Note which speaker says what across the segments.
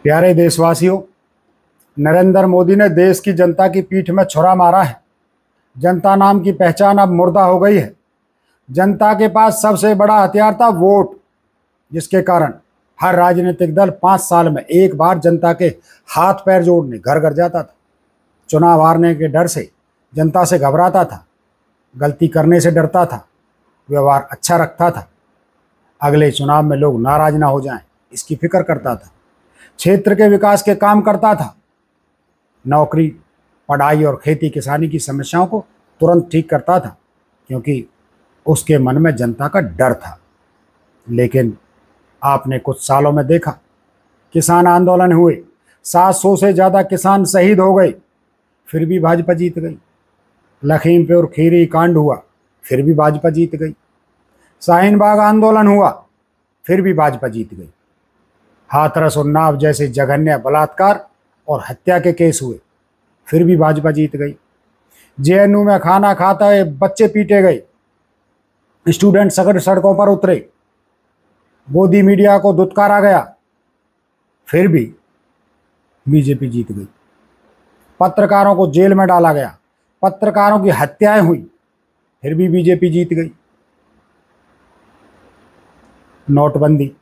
Speaker 1: प्यारे देशवासियों, नरेंद्र मोदी ने देश की जनता की पीठ में छुरा मारा है। जनता नाम की पहचान अब मुर्दा हो गई है। जनता के पास सबसे बड़ा हथियार था वोट, जिसके कारण हर राजनीतिक दल 5 साल में एक बार जनता के हाथ पैर जोड़ने घर घर जाता था। चुनाव हारने के डर से जनता से घबराता था, गलती करने से डरता था, व्यवहार अच्छा रखता था, अगले चुनाव में लोग नाराज ना हो जाएं, इसकी फिक्र करता था। क्षेत्र के विकास के काम करता था। नौकरी, पढ़ाई और खेती किसानी की समस्याओं को तुरंत ठीक करता था, क्योंकि उसके मन में जनता का डर था। लेकिन आपने कुछ सालों में देखा, किसान आंदोलन हुए, 700 से ज़्यादा किसान शहीद हो गए, फिर भी भाजपा जीत गई। लखीमपुर खीरी कांड हुआ, फिर भी भाजपा जीत गई। शाहीन बाग आंदोलन हुआ, फिर भी भाजपा जीत गई। हाथरस उन्नाव जैसे जघन्य बलात्कार और हत्या के केस हुए, फिर भी भाजपा जीत गई। जेएनयू में खाना खाता है बच्चे पीटे गए, स्टूडेंट सड़कों पर उतरे, गोदी मीडिया को दुत्कारा गया, फिर भी बीजेपी जीत गई। पत्रकारों को जेल में डाला गया, पत्रकारों की हत्याएं हुई, फिर भी बीजेपी जीत गई। नोटबंदी,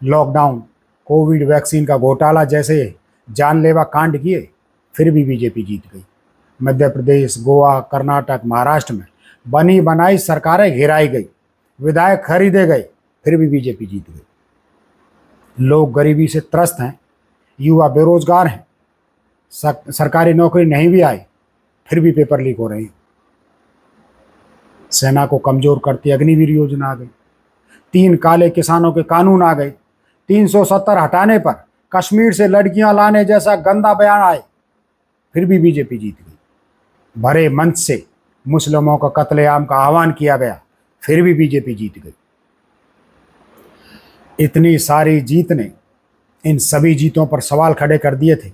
Speaker 1: लॉकडाउन, कोविड वैक्सीन का घोटाला जैसे जानलेवा कांड किए, फिर भी बीजेपी जीत गई। मध्य प्रदेश, गोवा, कर्नाटक, महाराष्ट्र में बनी बनाई सरकारें गिराई गई, विधायक खरीदे गए, फिर भी बीजेपी जीत गई। लोग गरीबी से त्रस्त हैं, युवा बेरोजगार हैं, सरकारी नौकरी नहीं भी आई, फिर भी पेपर लीक हो रहे हैं। सेना को कमजोर करती अग्निवीर योजना आ गई, 3 काले किसानों के कानून आ गए, 370 हटाने पर कश्मीर से लड़कियां लाने जैसा गंदा बयान आए, फिर भी बीजेपी जीत गई। भरे मंच से मुस्लिमों का कत्लेआम का आह्वान किया गया, फिर भी बीजेपी जीत गई। इतनी सारी जीत ने इन सभी जीतों पर सवाल खड़े कर दिए थे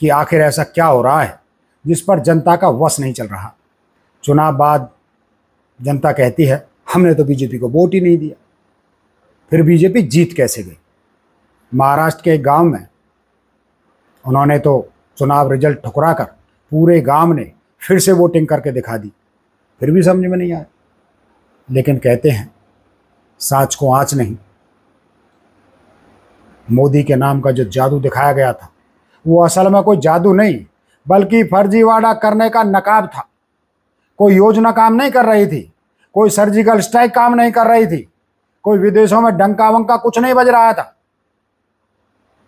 Speaker 1: कि आखिर ऐसा क्या हो रहा है जिस पर जनता का वश नहीं चल रहा। चुनाव बाद जनता कहती है, हमने तो बीजेपी को वोट ही नहीं दिया। फिर बीजेपी जीत कैसे गई? महाराष्ट्र के एक गांव में उन्होंने तो चुनाव रिजल्ट ठुकरा कर पूरे गांव ने फिर से वोटिंग करके दिखा दी, फिर भी समझ में नहीं आया। लेकिन कहते हैं, साँच को आँच नहीं। मोदी के नाम का जो जादू दिखाया गया था, वो असल में कोई जादू नहीं, बल्कि फर्जीवाड़ा करने का नकाब था। कोई योजना काम नहीं कर रही थी, कोई सर्जिकल स्ट्राइक काम नहीं कर रही थी, कोई विदेशों में डंका वंका कुछ नहीं बज रहा था।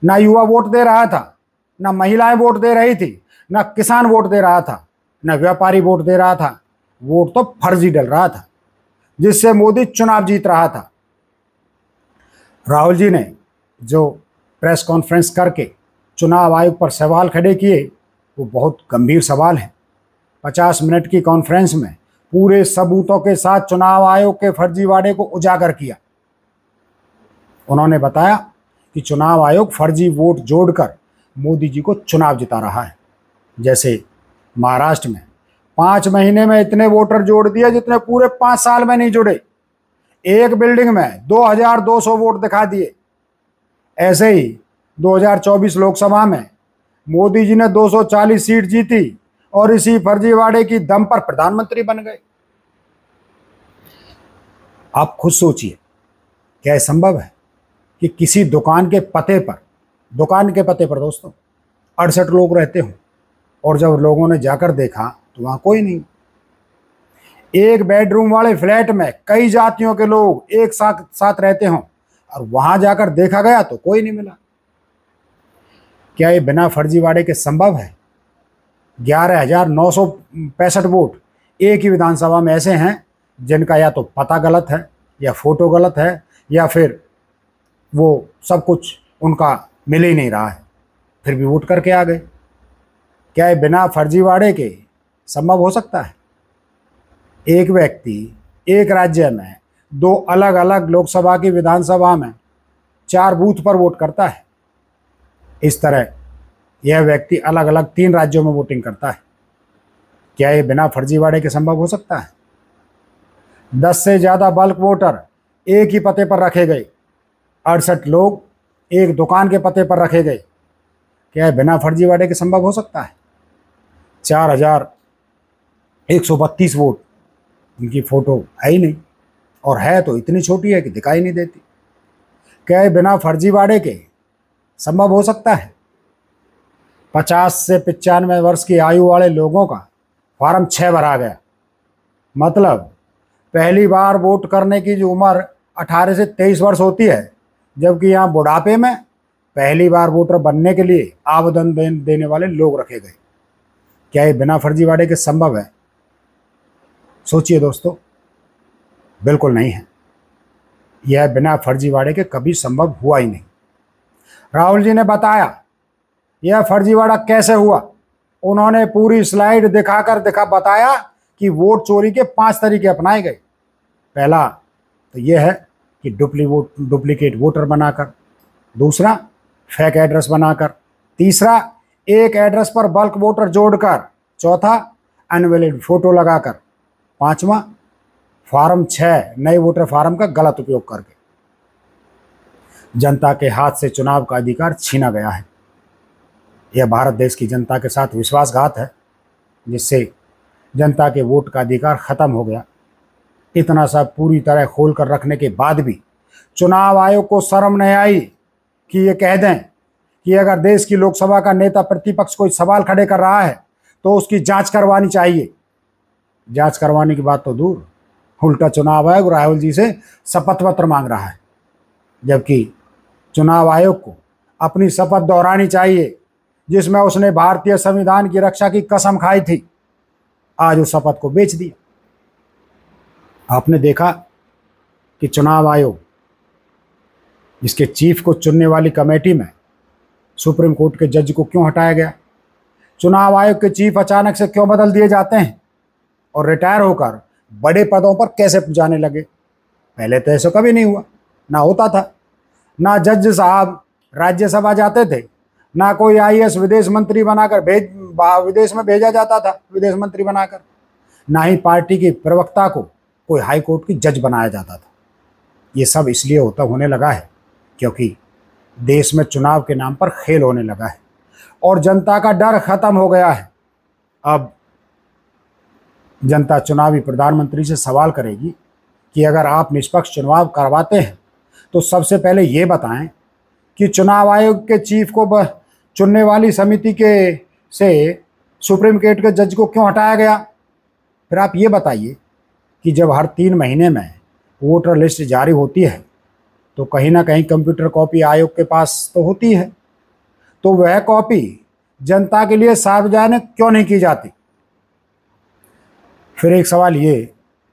Speaker 1: ना युवा वोट दे रहा था, ना महिलाएं वोट दे रही थी, ना किसान वोट दे रहा था, ना व्यापारी वोट दे रहा था। वोट तो फर्जी डल रहा था, जिससे मोदी चुनाव जीत रहा था। राहुल जी ने जो प्रेस कॉन्फ्रेंस करके चुनाव आयोग पर सवाल खड़े किए, वो बहुत गंभीर सवाल हैं। 50 मिनट की कॉन्फ्रेंस में पूरे सबूतों के साथ चुनाव आयोग के फर्जीवाड़े को उजागर किया। उन्होंने बताया कि चुनाव आयोग फर्जी वोट जोड़कर मोदी जी को चुनाव जिता रहा है। जैसे महाराष्ट्र में 5 महीने में इतने वोटर जोड़ दिए जितने पूरे 5 साल में नहीं जुड़े। एक बिल्डिंग में 2200 वोट दिखा दिए। ऐसे ही 2024 लोकसभा में मोदी जी ने 240 सीट जीती और इसी फर्जीवाड़े की दम पर प्रधानमंत्री बन गए। आप खुद सोचिए, क्या संभव है कि किसी दुकान के पते पर दोस्तों 68 लोग रहते हों, और जब लोगों ने जाकर देखा तो वहां कोई नहीं। एक बेडरूम वाले फ्लैट में कई जातियों के लोग एक साथ रहते हों, और वहां जाकर देखा गया तो कोई नहीं मिला। क्या ये बिना फर्जीवाड़े के संभव है? 11,965 वोट एक ही विधानसभा में ऐसे हैं जिनका या तो पता गलत है, या फोटो गलत है, या फिर वो सब कुछ उनका मिल ही नहीं रहा है, फिर भी वोट करके आ गए। क्या ये बिना फर्जीवाड़े के संभव हो सकता है? एक व्यक्ति एक राज्य में 2 अलग अलग लोकसभा की विधानसभा में 4 बूथ पर वोट करता है। इस तरह यह व्यक्ति अलग अलग 3 राज्यों में वोटिंग करता है। क्या ये बिना फर्जीवाड़े के संभव हो सकता है? 10 से ज़्यादा बल्क वोटर एक ही पते पर रखे गए, 68 लोग एक दुकान के पते पर रखे गए, क्या बिना फर्जीवाड़े के संभव हो सकता है? 4132 वोट, उनकी फ़ोटो है ही नहीं, और है तो इतनी छोटी है कि दिखाई नहीं देती। क्या ये बिना फर्जीवाड़े के संभव हो सकता है? 50 से 95 वर्ष की आयु वाले लोगों का फॉर्म 6 भरा गया। मतलब पहली बार वोट करने की जो उम्र 18 से 23 वर्ष होती है, जबकि यहाँ बुढ़ापे में पहली बार वोटर बनने के लिए आवेदन देने वाले लोग रखे गए। क्या ये बिना फर्जीवाड़े के संभव है? सोचिए दोस्तों, बिल्कुल नहीं है। यह बिना फर्जीवाड़े के कभी संभव हुआ ही नहीं। राहुल जी ने बताया यह फर्जीवाड़ा कैसे हुआ। उन्होंने पूरी स्लाइड बताया कि वोट चोरी के 5 तरीके अपनाए गए। पहला तो यह है कि डुप्लीकेट वोटर बनाकर, दूसरा फेक एड्रेस बनाकर, तीसरा एक एड्रेस पर बल्क वोटर जोड़कर, चौथा अनवैलिड फोटो लगाकर, पांचवा फॉर्म 6 नए वोटर फॉर्म का गलत उपयोग करके। जनता के हाथ से चुनाव का अधिकार छीना गया है। यह भारत देश की जनता के साथ विश्वासघात है, जिससे जनता के वोट का अधिकार खत्म हो गया। इतना सब पूरी तरह खोल कर रखने के बाद भी चुनाव आयोग को शर्म नहीं आई कि ये कह दें कि अगर देश की लोकसभा का नेता प्रतिपक्ष कोई सवाल खड़े कर रहा है तो उसकी जांच करवानी चाहिए। जांच करवाने की बात तो दूर, उल्टा चुनाव आयोग राहुल जी से शपथ पत्र मांग रहा है, जबकि चुनाव आयोग को अपनी शपथ दोहरानी चाहिए जिसमें उसने भारतीय संविधान की रक्षा की कसम खाई थी। आज उस शपथ को बेच दिया। आपने देखा कि चुनाव आयोग, इसके चीफ को चुनने वाली कमेटी में सुप्रीम कोर्ट के जज को क्यों हटाया गया? चुनाव आयोग के चीफ अचानक से क्यों बदल दिए जाते हैं और रिटायर होकर बड़े पदों पर कैसे जाने लगे? पहले तो ऐसा कभी नहीं हुआ, ना होता था। ना जज साहब राज्यसभा जाते थे, ना कोई आईएएस विदेश मंत्री बनाकर विदेश में भेजा जाता था विदेश मंत्री बनाकर, ना ही पार्टी की प्रवक्ता को कोई हाई कोर्ट की जज बनाया जाता था। ये सब इसलिए होने लगा है क्योंकि देश में चुनाव के नाम पर खेल होने लगा है और जनता का डर खत्म हो गया है। अब जनता चुनावी प्रधानमंत्री से सवाल करेगी कि अगर आप निष्पक्ष चुनाव करवाते हैं तो सबसे पहले ये बताएं कि चुनाव आयोग के चीफ को चुनने वाली समिति से सुप्रीम कोर्ट के जज को क्यों हटाया गया। फिर आप ये बताइए कि जब हर 3 महीने में वोटर लिस्ट जारी होती है तो कहीं ना कहीं कंप्यूटर कॉपी आयोग के पास तो होती है, तो वह कॉपी जनता के लिए सार्वजनिक क्यों नहीं की जाती। फिर एक सवाल ये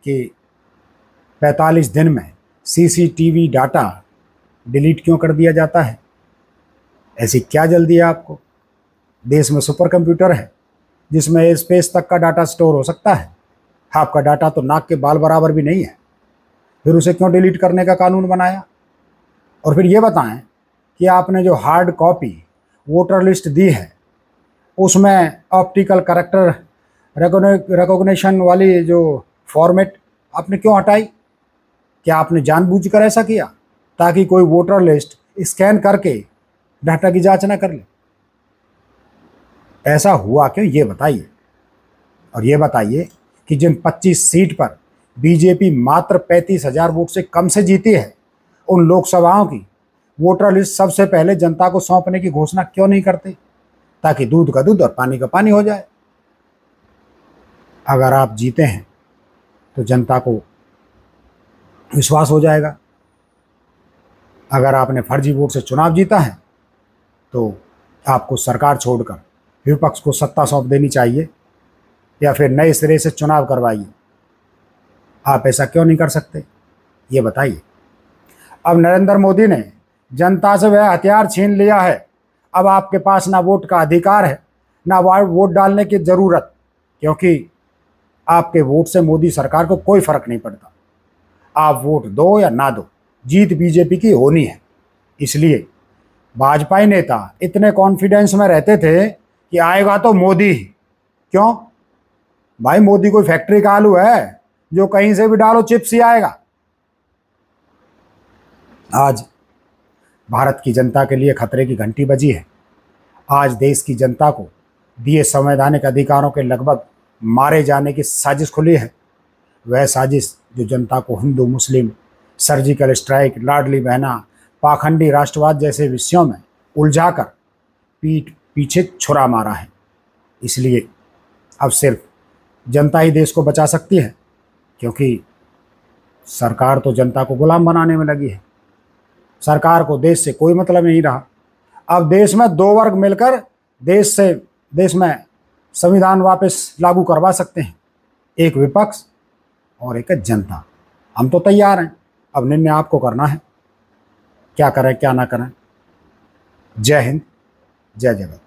Speaker 1: कि 45 दिन में सीसीटीवी डाटा डिलीट क्यों कर दिया जाता है? ऐसी क्या जल्दी है आपको? देश में सुपर कंप्यूटर है जिसमें स्पेस तक का डाटा स्टोर हो सकता है। आपका डाटा तो नाक के बाल बराबर भी नहीं है, फिर उसे क्यों डिलीट करने का कानून बनाया? और फिर ये बताएं कि आपने जो हार्ड कॉपी वोटर लिस्ट दी है उसमें ऑप्टिकल कैरेक्टर रिकॉग्निशन वाली जो फॉर्मेट आपने क्यों हटाई? क्या आपने जानबूझकर ऐसा किया ताकि कोई वोटर लिस्ट स्कैन करके डाटा की जांच ना कर ले? ऐसा हुआ क्यों, ये बताइए। और ये बताइए कि जिन 25 सीट पर बीजेपी मात्र 35,000 वोट से कम से जीती है, उन लोकसभाओं की वोटर लिस्ट सबसे पहले जनता को सौंपने की घोषणा क्यों नहीं करते ताकि दूध का दूध और पानी का पानी हो जाए। अगर आप जीते हैं तो जनता को विश्वास हो जाएगा। अगर आपने फर्जी वोट से चुनाव जीता है तो आपको सरकार छोड़कर विपक्ष को सत्ता सौंप देनी चाहिए या फिर नए सिरे से चुनाव करवाइए। आप ऐसा क्यों नहीं कर सकते, ये बताइए। अब नरेंद्र मोदी ने जनता से वह हथियार छीन लिया है। अब आपके पास ना वोट का अधिकार है ना वोट डालने की ज़रूरत, क्योंकि आपके वोट से मोदी सरकार को कोई फर्क नहीं पड़ता। आप वोट दो या ना दो, जीत बीजेपी की होनी है। इसलिए भाजपाई नेता इतने कॉन्फिडेंस में रहते थे कि आएगा तो मोदी ही। क्यों भाई, मोदी कोई फैक्ट्री का आलू है जो कहीं से भी डालो चिप्स ही आएगा। आज भारत की जनता के लिए खतरे की घंटी बजी है। आज देश की जनता को दिए संवैधानिक अधिकारों के लगभग मारे जाने की साजिश खुली है। वह साजिश जो जनता को हिंदू मुस्लिम, सर्जिकल स्ट्राइक, लाडली बहना, पाखंडी राष्ट्रवाद जैसे विषयों में उलझाकर पीठ पीछे छुरा मारा है। इसलिए अब सिर्फ जनता ही देश को बचा सकती है, क्योंकि सरकार तो जनता को गुलाम बनाने में लगी है। सरकार को देश से कोई मतलब नहीं रहा। अब देश में दो वर्ग मिलकर देश में संविधान वापस लागू करवा सकते हैं, एक विपक्ष और एक जनता। हम तो तैयार हैं, अब निर्णय आपको करना है, क्या करें क्या ना करें। जय हिंद, जय जगत।